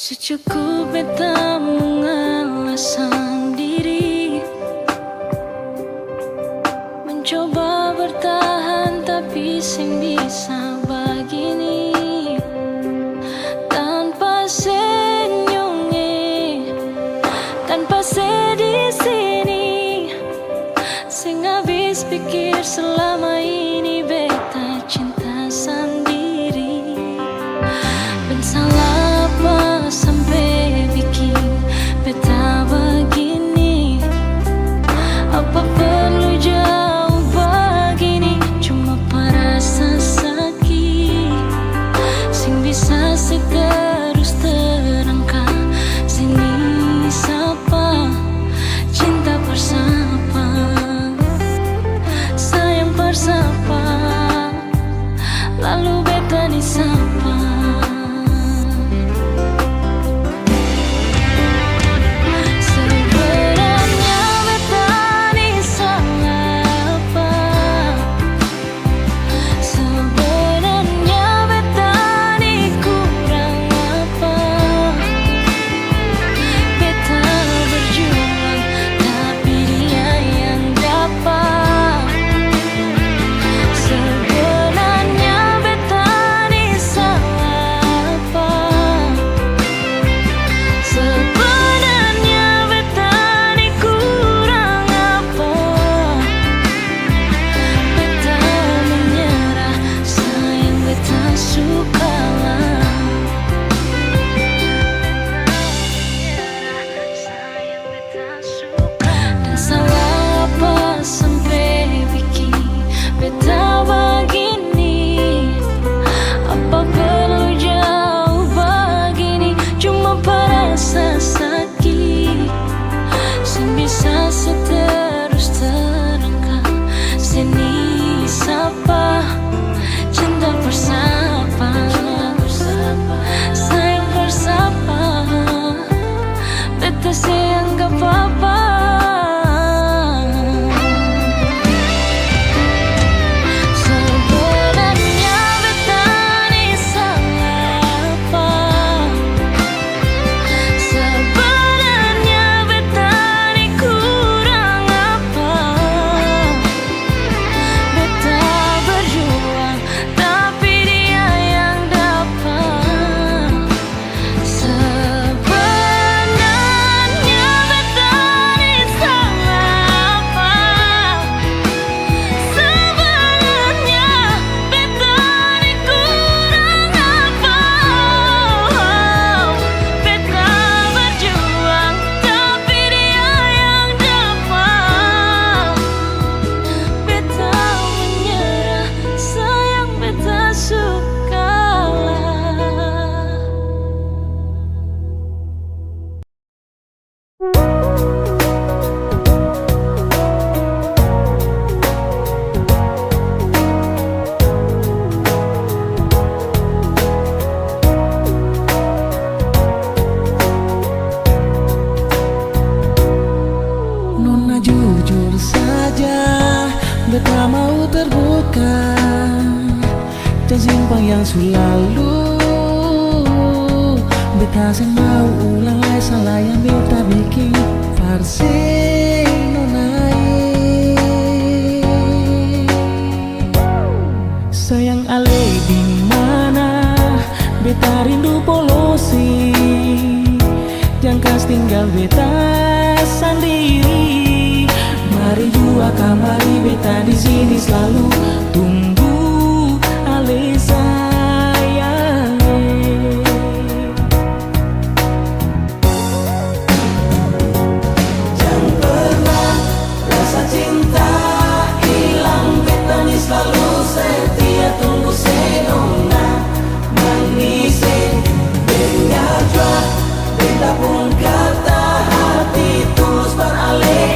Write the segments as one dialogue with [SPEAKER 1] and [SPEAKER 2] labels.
[SPEAKER 1] Secukup beta mengalah sendiri, mencoba bertahan tapi sing bisa begini. Tanpa senyumnya, tanpa sedih sini, sing habis pikir selama ini beta cinta sendiri. Ben salah apa sampai bikin beta begini? Apa perlu jauh begini? Cuma perasa sakit, sing bisa seterus terangkat sini sapa cinta bersama, sayang bersama, lalu beta disapa. Seterus terangkat sini sapa cinta bersama, sayang bersama, beta sayang gak apa-apa.
[SPEAKER 2] Jujur saja, beta mau terbuka dan simpang yang selalu. Beta sen mau ulang lagi salah yang beta bikin farsi nonai. Sayang ale di mana? Beta rindu polosi, jangan kas tinggal beta sendiri. Mari jua kembali beta di sini selalu tunggu ale sayang. Jangan pernah rasa cinta hilang, beta ni selalu setia tunggu senona mengisi dengar jua beta pun kata hati tulus beralih.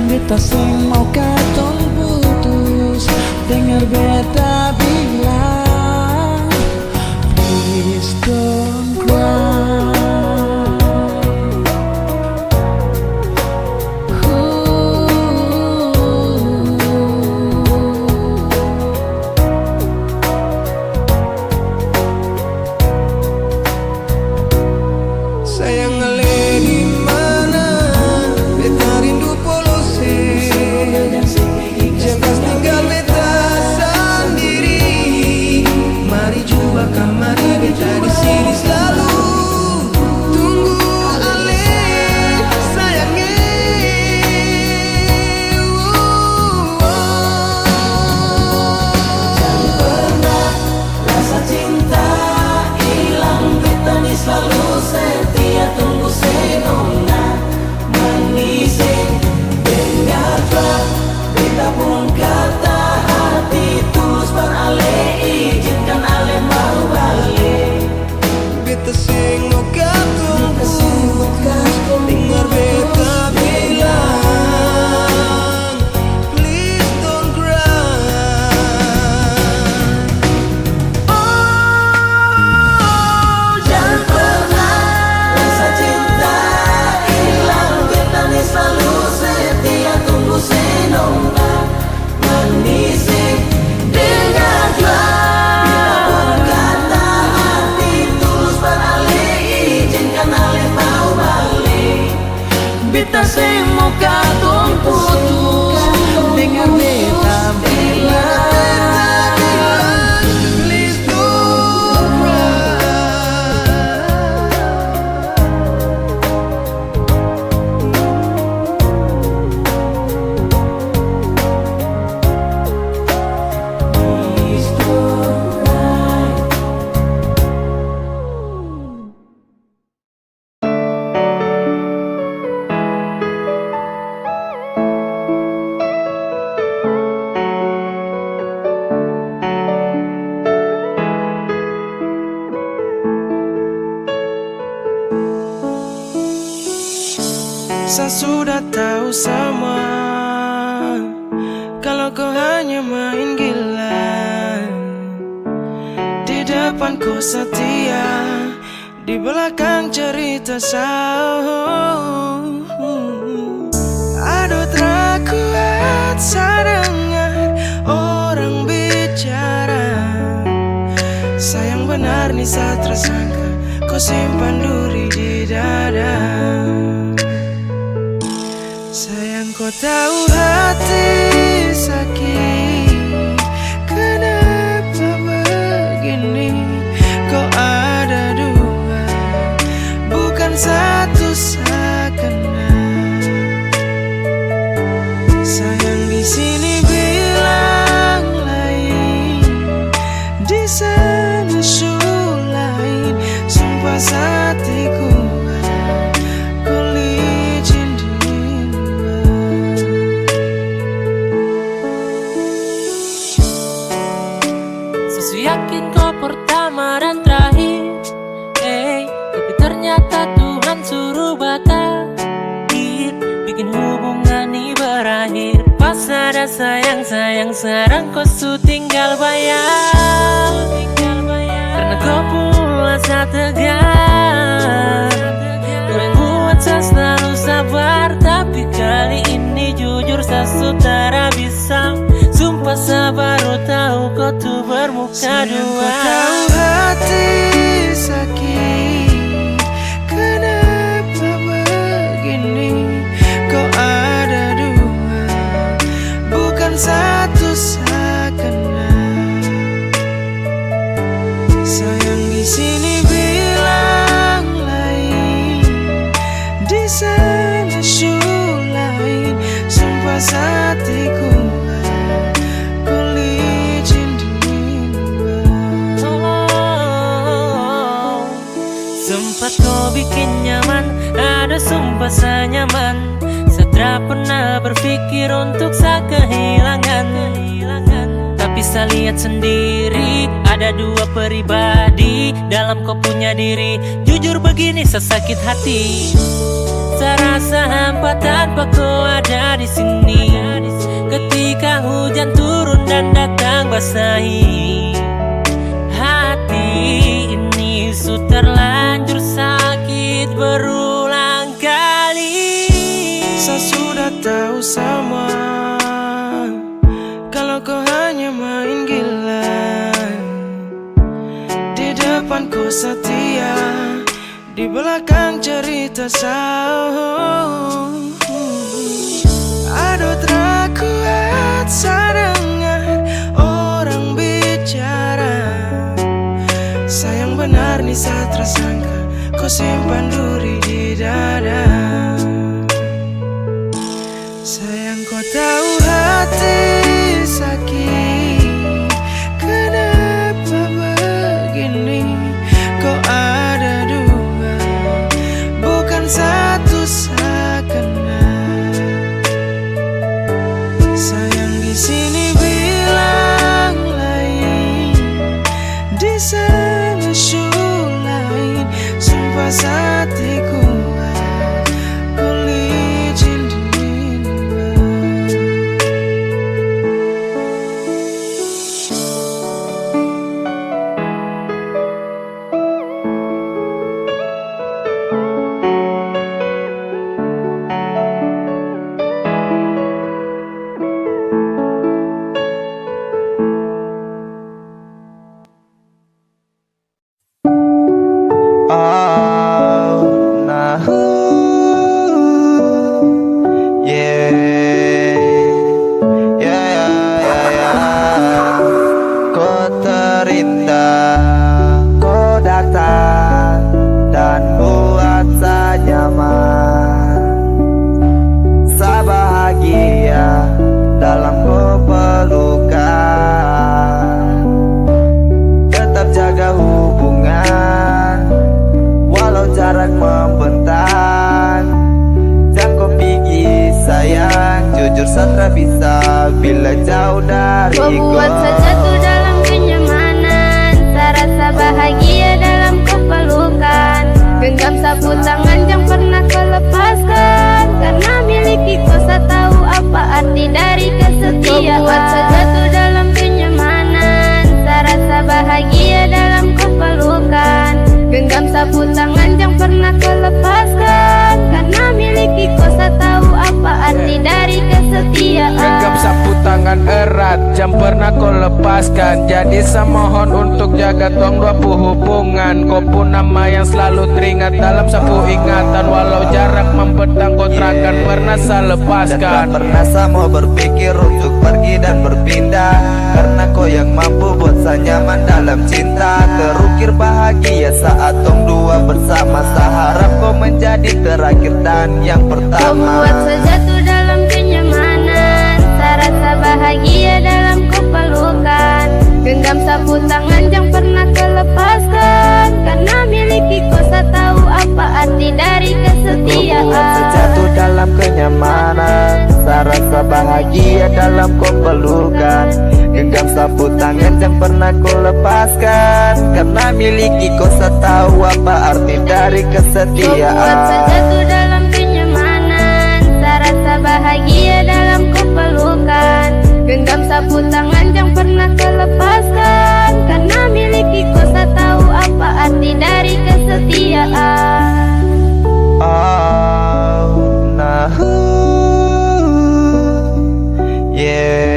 [SPEAKER 2] Beta sing mau katong putus, dengar beta bilang please don't cry. Kamari beta di sini selalu tunggu ale sayangnya. Jangan pernah rasa cinta hilang, beta ni selalu setia tunggu senona manising. Dengarlah beta pun kata hati tulus berale, izinkan ale mau balik. Beta sing mau katunggu, dengar beta bilang, please don't cry. Oh, jangan pernah rasa cinta hilang, beta ni selalu setia tunggu senona manising. Dengarlah beta sing mau katong putus, dengar beta bilang, please don't cry. Please don't cry. Saya sudah tahu semua, kalau kau hanya main gila. Di depan kau setia, di belakang cerita sahur. Aduh terkuat saya dengar orang bicara. Sayang benar nih saya tersangka, kau simpan duri di dada. Sayang kau tahu hati sakit, kenapa begini? Kau ada dua, bukan satu sekenal. Sayang di sini bilang lain, di sana su lain. Sumpah hatiku
[SPEAKER 1] yakin kau pertama dan terakhir, tapi ternyata Tuhan suruh berakhir, bikin hubungan ini berakhir. Pas ada sayang-sayang, sekarang kau su tinggal bayar, karena kau pula saya tegar. Kau yang buat saya selalu sabar, tapi kali ini jujur saya sudah bisa. Sumpah saya baru tahu kau tuh bermuka dua. Kau tahu hati sakit, kenapa begini? Kau ada dua, bukan satu sekenal. Sayang di sini bilang lain, di sana su lain. Sumpah hatiku sempat kau bikin nyaman, ada sumpah saya nyaman. Saya tak pernah berpikir untuk saya kehilangan. Tapi saya lihat sendiri, ada dua pribadi dalam kau punya diri. Jujur begini saya sakit hati, saya rasa hampa tanpa kau ada di sini. Ketika hujan turun dan datang basahi hati ini, su terlanjur sakit berulang kali.
[SPEAKER 2] Saya sudah tahu semua, kalau kau hanya main gila. Di depan kau setia, di belakang cerita sahur. Aduh terkuat saya dengar orang bicara.
[SPEAKER 3] Sayang benar nih saat tersangka kau simpan duri di dada. Sayang kau tahu hati sakit, kenapa begini? Kau ada dua, bukan satu sekenal. Sayang di sini bilang lain, di sana syukur lain. Sumpah hati kuat, kau licin di
[SPEAKER 4] Satra bisa bila jauh dari
[SPEAKER 5] kau buat saja tuh dalam kenyamanan, serasa bahagia dalam kepelukan. Genggam sapu tangan yang pernah kau lepaskan, karena miliki kau tahu apa arti dari kesetiaan. Kau buat saja tuh dalam kenyamanan, serasa bahagia dalam kepelukan. Genggam sapu tangan yang pernah kau lepaskan, karena miliki kau tahu apa arti dari kesetiaan.
[SPEAKER 6] Genggam sapu tangan erat yang pernah kau lepaskan. Jadi semohon untuk jaga tong dua hubungan. Kau pun nama yang selalu teringat dalam sapu ingatan. Walau jarak membentang kau takkan pernah saya lepaskan.
[SPEAKER 4] Dan tak pernah saya mau berpikir untuk pergi dan berpindah, karena kau yang mampu buat saya nyaman dalam cinta. Terukir bahagia saat tong dua bersama. Saya harap kau menjadi terakhir dan yang pertama.
[SPEAKER 5] Kau buat saja tuh dalam kenyamanan, serasa bahagia dalam kepelukan. Genggam sapu tangan yang pernah kau lepaskan, karena miliki kau tahu apa arti dari kesetiaan.
[SPEAKER 4] Kau buat saja tuh dalam kenyamanan, serasa bahagia dalam kepelukan. Genggam sapu tangan yang pernah kau lepaskan, karena miliki kau tahu apa arti dari kesetiaan.
[SPEAKER 5] Kau buat saja tuh dalam kenyamanan, serasa bahagia dalam kepelukan. Genggam sapu tangan yang pernah kau lepaskan, karena miliki kau tahu apa arti dari kesetiaan.
[SPEAKER 4] Oh, nah, yeah.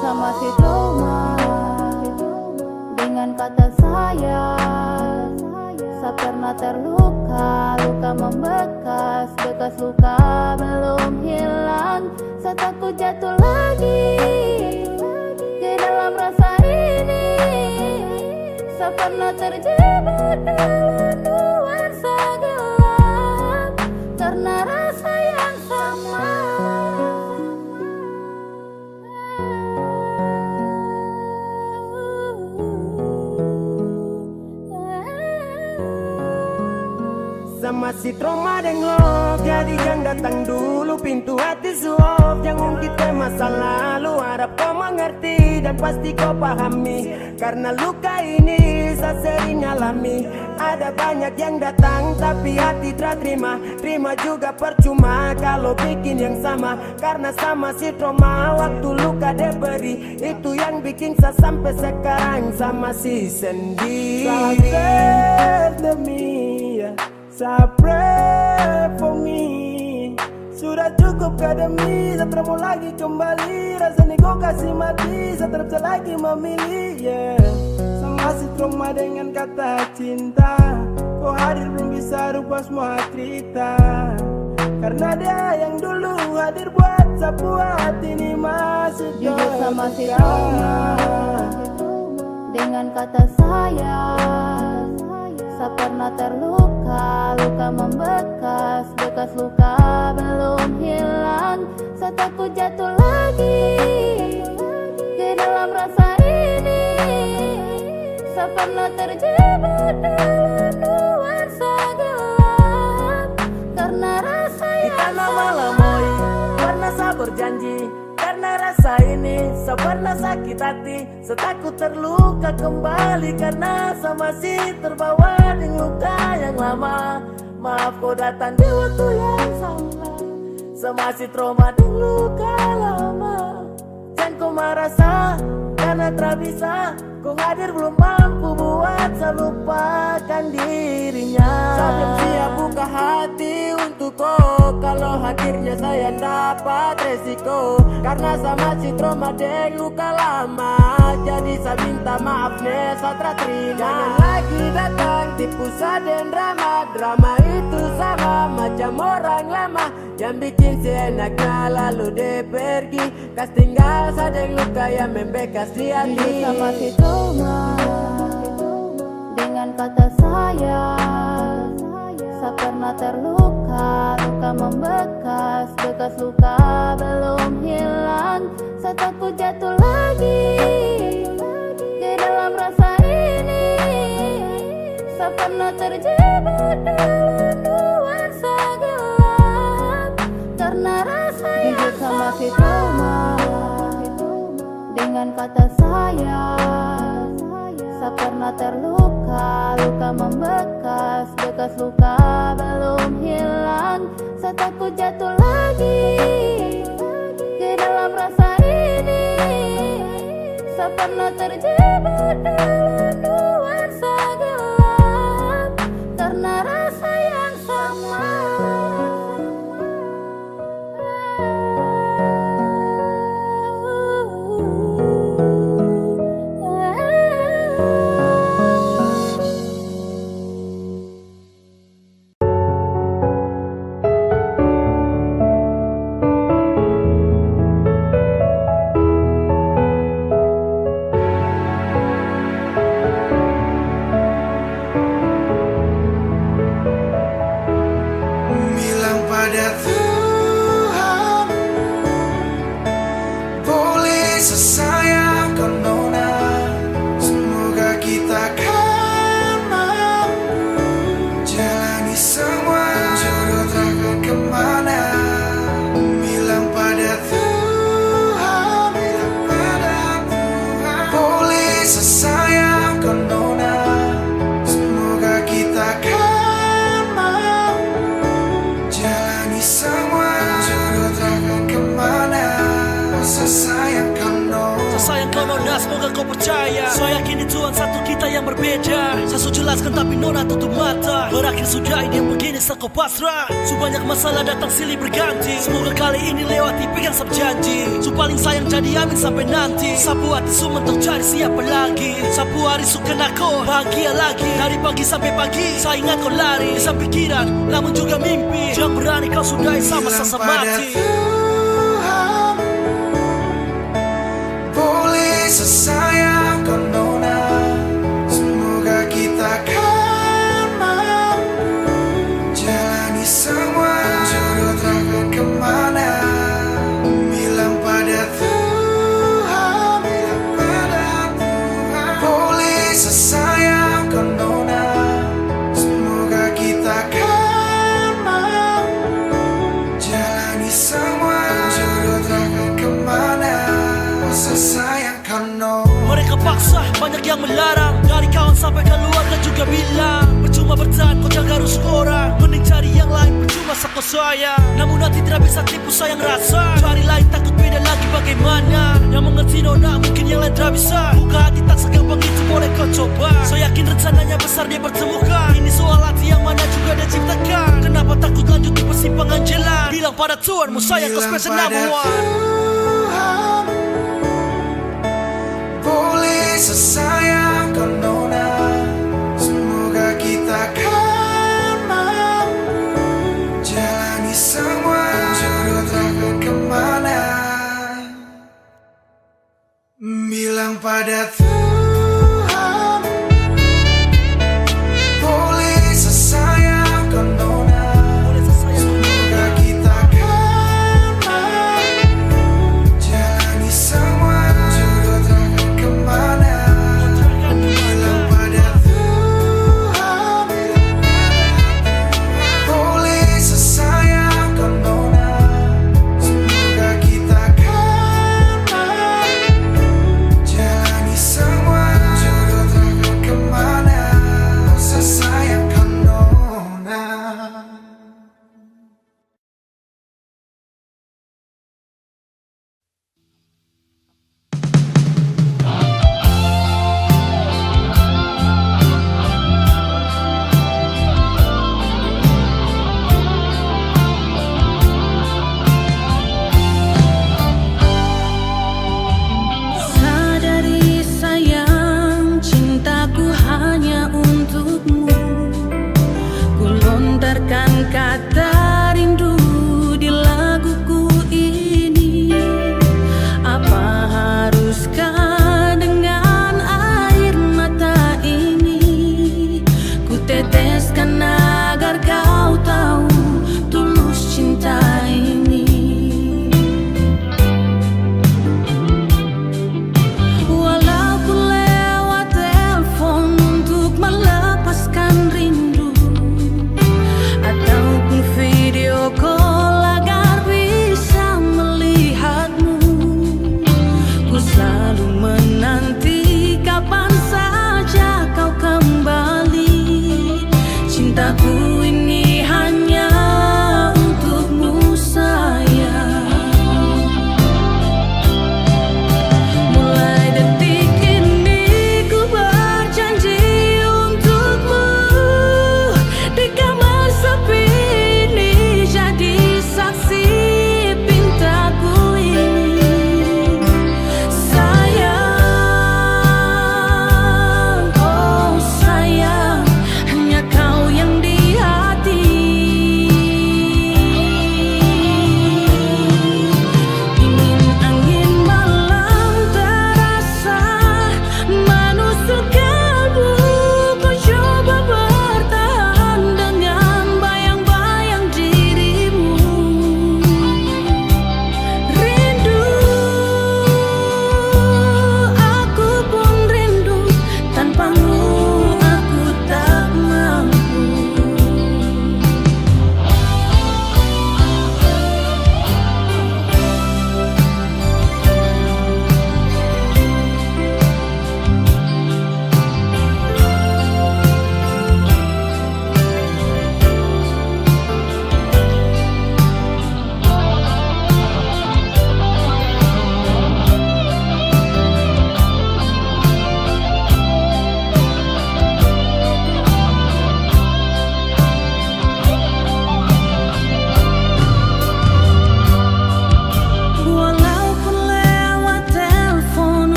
[SPEAKER 5] Sama si Roma, dengan kata sayang, saya pernah terluka, luka membekas, bekas luka belum hilang. Saya takut jatuh lagi ke dalam rasa ini. Saya pernah terjebak dalam nuansa gelap, karena rasa yang sama.
[SPEAKER 3] Sama si trauma dan love, jadi jangan datang dulu, pintu hati suap. Jangan ungkit ke masa lalu, harap kau mengerti dan pasti kau pahami. Karena luka ini bisa sering alami. Ada banyak yang datang tapi hati tak terima. Terima juga percuma kalau bikin yang sama. Karena sama si trauma waktu luka dia beri. Itu yang bikin saya sampai sekarang sama si sendiri. Sabar demi ya, sabar for me. Sudah cukup demi, saya tak mau lagi kembali. Rasanya kau kasih mati, saya tak bisa lagi memilih, yeah. Sama si trauma dengan kata cinta. Kau hadir belum bisa rubah semua cerita. Karena dia yang dulu hadir buat saya buat ini masih
[SPEAKER 5] Jujur sama si trauma dengan kata sayang. Saya pernah terluka, luka membekas, bekas luka belum hilang. Saya takut jatuh lagi ke dalam rasa ini. Saya pernah terjebak dalam nuansa gelap karena rasa
[SPEAKER 3] di
[SPEAKER 5] yang
[SPEAKER 3] tanah
[SPEAKER 5] sama.
[SPEAKER 3] Malamoy pernah saya berjanji. Karena rasa ini saya pernah sakit hati. Saya takut terluka kembali karena saya masih terbawa dengan luka yang lama. Maaf kau datang di waktu yang salah. Saya masih trauma dengan luka lama. Jangan kau merasa karena tak bisa. Kau hadir belum mampu buat saya lupakan dirinya. Saya belum siap buka hati untuk kau. Kalau hadirnya saya dapat resiko. Karena sama si trauma deng luka lama. Jadi saya minta maaf nih saya tak terima. Jangan lagi datang tipu saya dan drama. Drama itu sama macam orang lama yang bikin seenaknya lalu dia pergi. Kas tinggal saya deng luka yang membekas di hati.
[SPEAKER 5] Jujur sama si trauma dengan kata sayang. Saya pernah terluka, luka membekas, bekas luka belum hilang. Saya takut jatuh lagi ke dalam rasa ini. Saya pernah terjebak dalam nuansa gelap karena rasa yang sama si trauma dengan kata sayang. Saya pernah terluka, luka membekas, bekas luka belum hilang. Saya takut jatuh lagi ke dalam rasa ini. Saya pernah terjebak dalam nuansa gelap karena rasa yang sama.
[SPEAKER 7] Bilang pada Tuhan, boleh sesayang kau nona. Semoga kita kan mampu jalani semua jodoh takkan kemana. Bilang pada Tuhan, boleh sesayang kau nona. Semoga kita kan mampu jalani semua jodoh takkan kemana. Sesayang kau nona.
[SPEAKER 2] Sayang kau nona, semoga kau percaya. Saya yakin Tuhan satu kita yang berbeda. Saya sudah jelaskan tapi nona tutup mata. Berakhir sudah ini yang begini saya kau pasrah. Banyak masalah datang silih berganti. Semoga kali ini lewati pegang sab janji. Paling sayang jadi amin sampai nanti. Sapu hati semua untuk cari siapa lagi. Sapu hari suka aku bahagia lagi. Dari pagi sampai pagi saya ingat kau lari. Bisa pikiran namun juga mimpi. Jangan berani kau sudahi sama sasa mati.
[SPEAKER 7] Tuhan, boleh sesayang kau nona. Semoga kita kan mampu jalani semua jodoh takkan kemana. Bilang pada Tuhan, boleh sesayang kau nona. Semoga kita kan mampu jalani semua
[SPEAKER 2] banyak yang melarang. Dari kawan sampai keluarga juga bilang percuma bertahan, kau jaga rusuk orang. Mending cari yang lain, percuma sako saya. Namun nanti tidak bisa tipu sayang rasa. Cari lain takut beda lagi bagaimana. Yang mengerti nona mungkin yang lain tidak bisa. Buka hati tak segampang itu boleh kau coba. Saya yakin rencananya besar dia pertemukan. Ini soal hati yang mana juga dia ciptakan. Kenapa takut lanjut di persimpangan jalan? Bilang pada Tuhanmu sayang kau special number one.
[SPEAKER 7] Tuhan, boleh sesayang kau nona. Semoga kita kan mampu jalani semua jodoh takkan kemana. Bilang pada Tuhan, boleh sesayang kau nona. Semoga kita kan mampu jalani semua jodoh takkan kemana.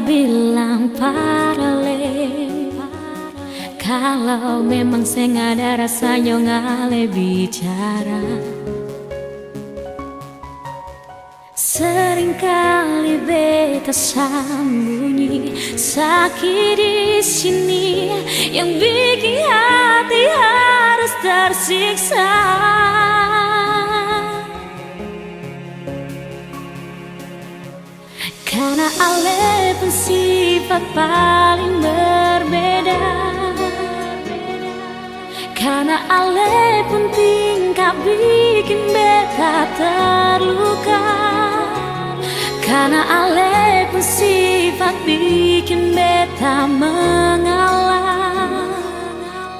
[SPEAKER 8] bilang paralel. Kalau memang saya nggak ada rasanya ngale bicara. Seringkali beta sembunyi sakit di sini yang bikin hati harus tersiksa. Karena ale pun sifat paling berbeda. Karena ale pun tingkah bikin beta terluka. Karena ale pun sifat bikin beta mengalah.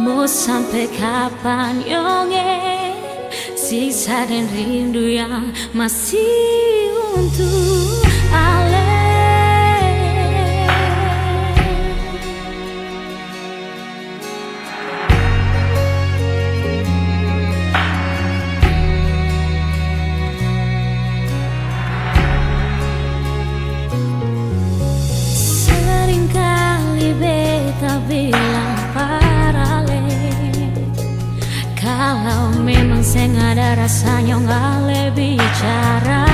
[SPEAKER 8] Mau sampai kapan yonge siksa dan rindu yang masih untuk ale. Seringkali beta bilang paralel. Kalau memang saya nggak ada rasanya ngale bicara.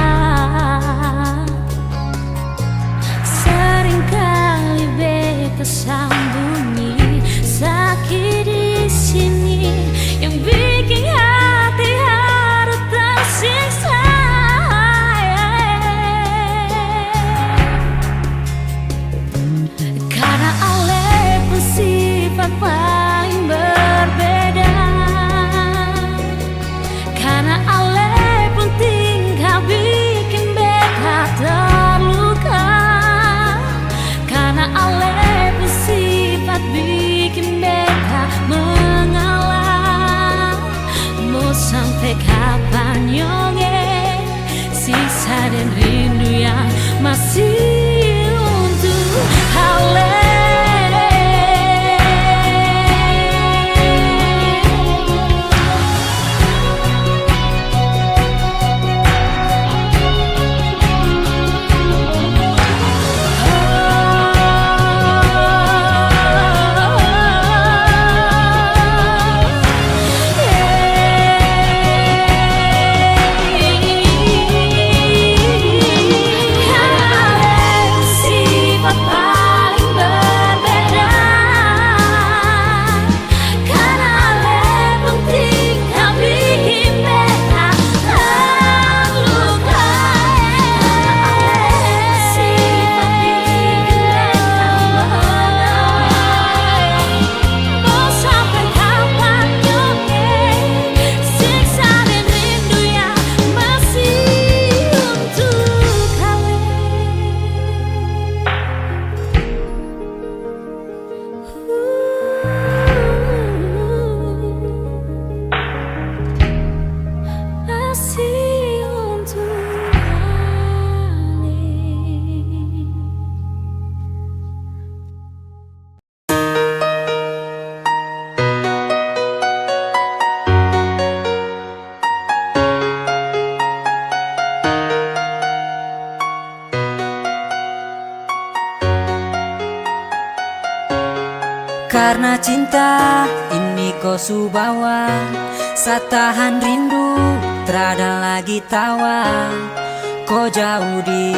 [SPEAKER 8] Seringkali beta sembunyi sakit di sini yang bikin hati harus tersiksa. Karena ale pun sifat paling berbeda. Karena ale pun tingkah bikin beta terluka. Karena ale pun sifat bikin beta mengalah. Mau sampai kapan yonge siksa dan rindu yang masih untuk ale.
[SPEAKER 1] Karena cinta ini kau subawa, satahan rindu terada lagi tawa. Kau jauh di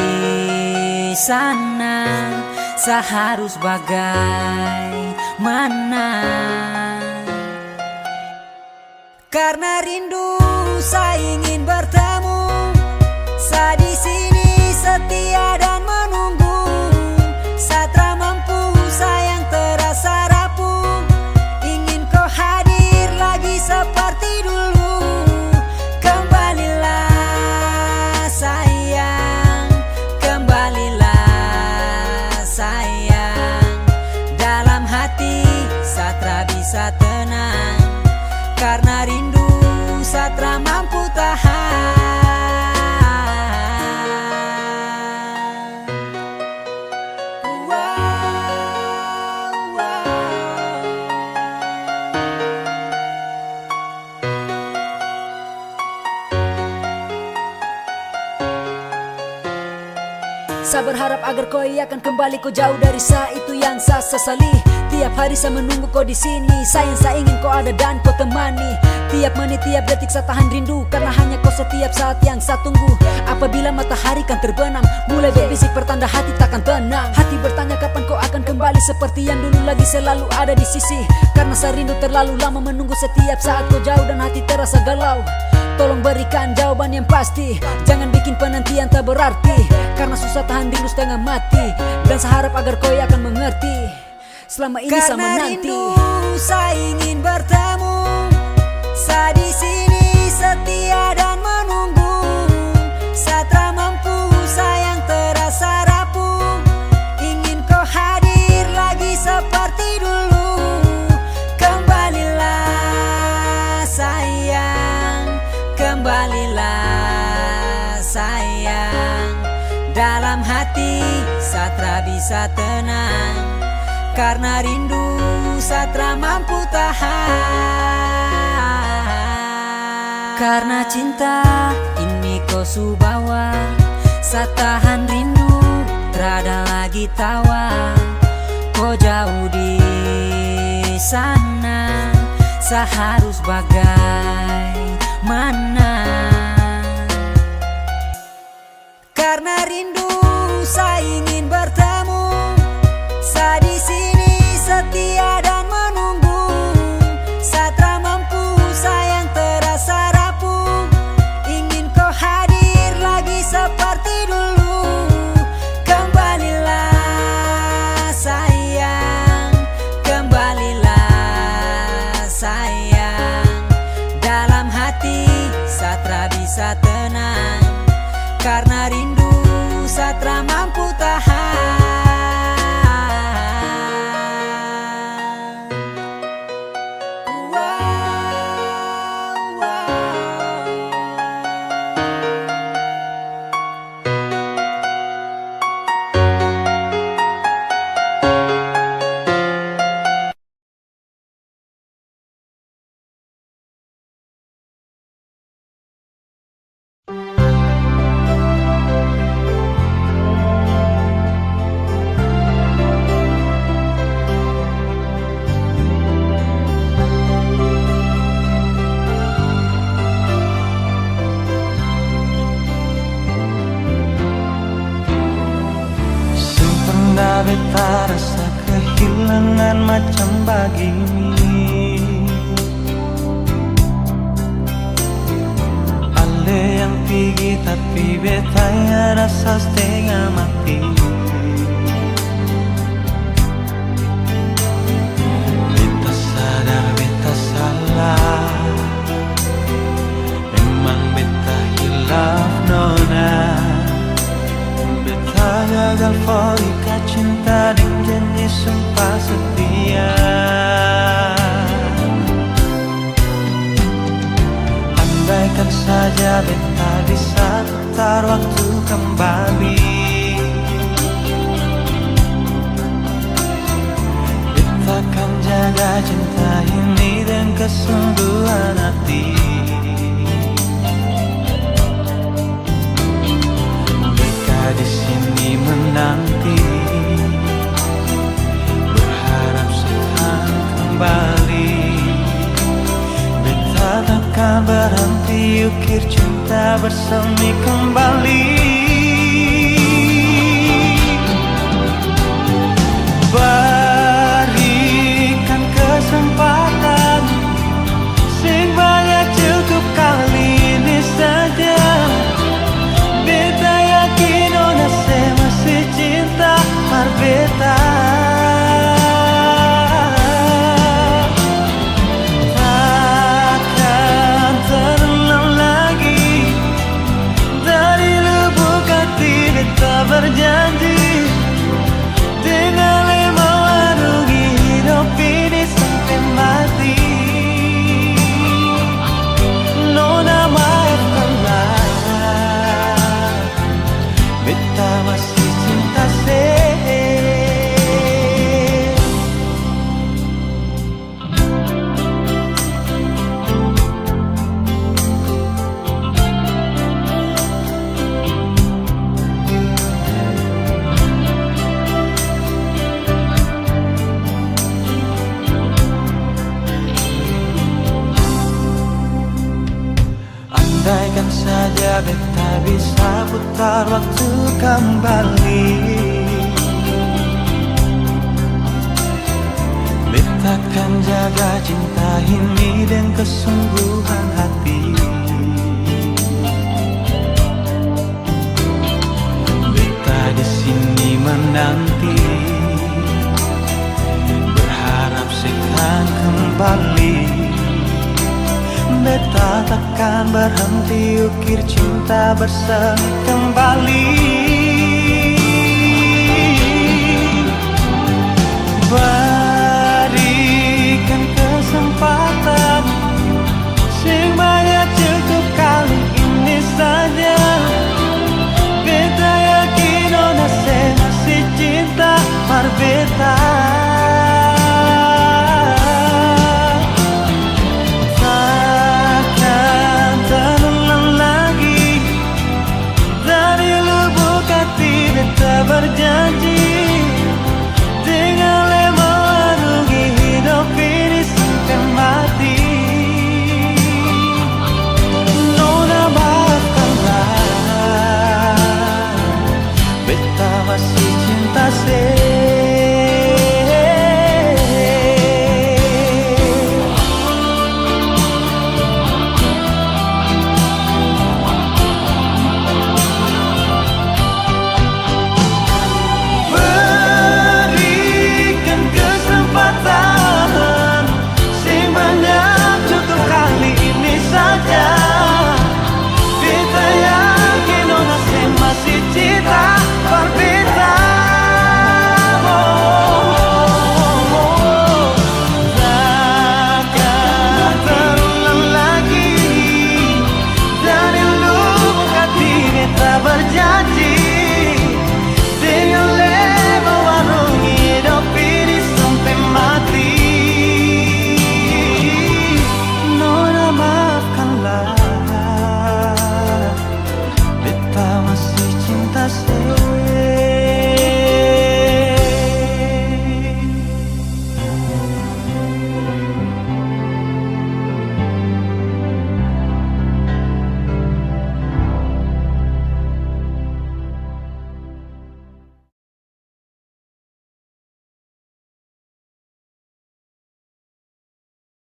[SPEAKER 1] sana, seharus bagaimana? Karena rindu saya ingin bertemu, saya di sini setia dan menunggu. Satra mampu sayang terasa rapuh, ingin kau hadir lagi seperti dulu. Kembalilah sayang, kembalilah sayang. Dalam hati Satra bisa tenang, karena rindu Satra mampu tahan.
[SPEAKER 9] Sa berharap agar kau akan kembali, kau jauh dari sa, itu yang sa sesali. Tiap hari saya menunggu kau di sini, sayang saya ingin kau ada dan kau temani. Tiap menit, tiap detik saya tahan rindu, karena hanya kau setiap saat yang saya tunggu. Apabila matahari kan terbenam, mulai berbisik pertanda hati takkan tenang. Hati bertanya kapan kau akan kembali, seperti yang dulu lagi selalu ada di sisi. Karena saya rindu terlalu lama menunggu, setiap saat kau jauh dan hati terasa galau. Tolong berikan jawaban yang pasti, jangan bikin penantian tak berarti. Karena susah tahan rindu setengah mati, dan saya harap agar kau akan mengerti. Selama ini saya menanti. Karena rindu saya ingin bertemu, saya di sini setia dan menunggu. Saya tak mampu, sayang terasa rapuh, ingin kau hadir lagi seperti dulu. Kembalilah sayang, kembalilah sayang. Dalam hati Satra bisa tenang, karena rindu Satra mampu tahan. Karena cinta ini kau subawa, saya tahan rindu, terada lagi tawa. Kau jauh di sana, saya harus bagaimana? Karena rindu saya ingin bertemu, saya di sini setia dan menunggu. Saya tak mampu, sayang terasa rapuh, ingin kau hadir lagi seperti dulu. Kembalilah sayang, kembalilah sayang. Dalam hati Satra bisa tenang, karena rindu Satra mampu tahan.
[SPEAKER 10] Beta rasa kehilangan macam begini. Ale yang tinggi tapi beta rasa setengah mati. Beta sadar beta salah, memang beta hilaf nona. Beta gagal ikat cinta dengan janji sumpah setia. Andaikan saja beta bisa putar waktu kembali, beta akan jaga cinta ini dengan kesungguhan hati. Di sini menanti, berharap setan kembali. Beta takkan berhenti ukir cinta bersemi kembali. Berikan kesempatan, sing banyak cukup kali ini saja. Beta yakin ona saya masih cinta par beta. Takkan terulang lagi dari lubuk putar waktu kembali. Beta akan jaga cinta ini dengan kesungguhan hati. Beta di sini menanti, berharap sekan kembali. Beta takkan berhenti ukir cinta bersemi kembali.